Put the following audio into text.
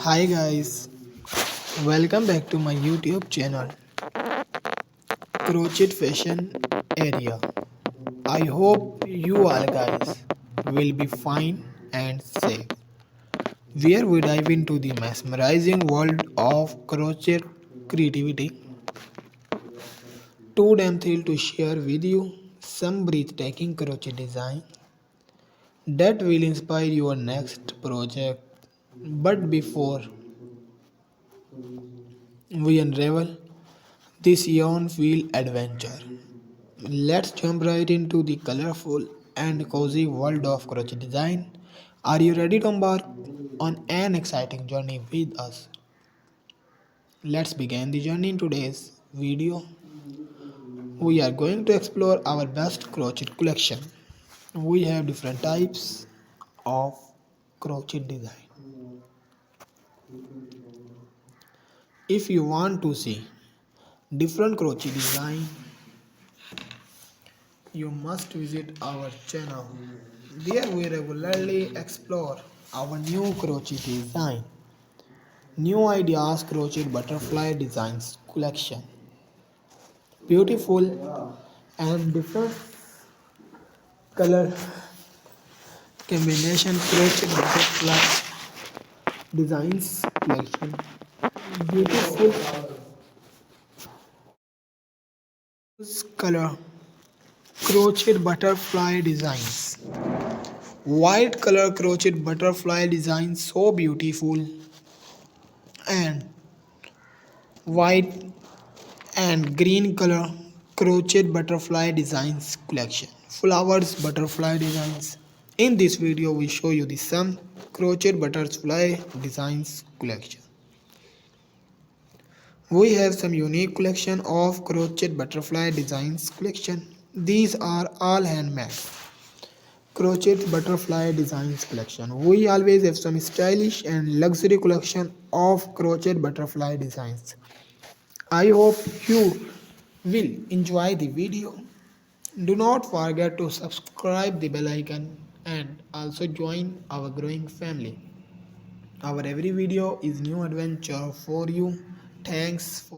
Hi guys, welcome back to my YouTube channel, Crochet Fashion Area. I hope you all guys will be fine and safe. Where we dive into the mesmerizing world of crochet creativity. Too damn thrilled to share with you some breathtaking crochet design that will inspire your next project. But before we unravel this yarn-filled adventure, let's jump right into the colorful and cozy world of crochet design. Are you ready to embark on an exciting journey with us? Let's begin the journey in today's video. We are going to explore our best crochet collection. We have different types of crochet design. If you want to see different crochet design, you must visit our channel. There we regularly explore our new crochet design, new ideas crochet butterfly designs collection. Beautiful and different color combination crochet butterfly designs collection. Beautiful color crochet butterfly designs. White color crochet butterfly design so beautiful and white and green color crochet butterfly designs collection. Flowers butterfly designs. In this video we show you the some crochet butterfly designs collection. We have some unique collection of crochet butterfly designs collection. These are all handmade crochet butterfly designs collection. We always have some stylish and luxury collection of crochet butterfly designs. I hope you will enjoy the video. Do not forget to subscribe the bell icon and also join our growing family. Our every video is new adventure for you. Thanks for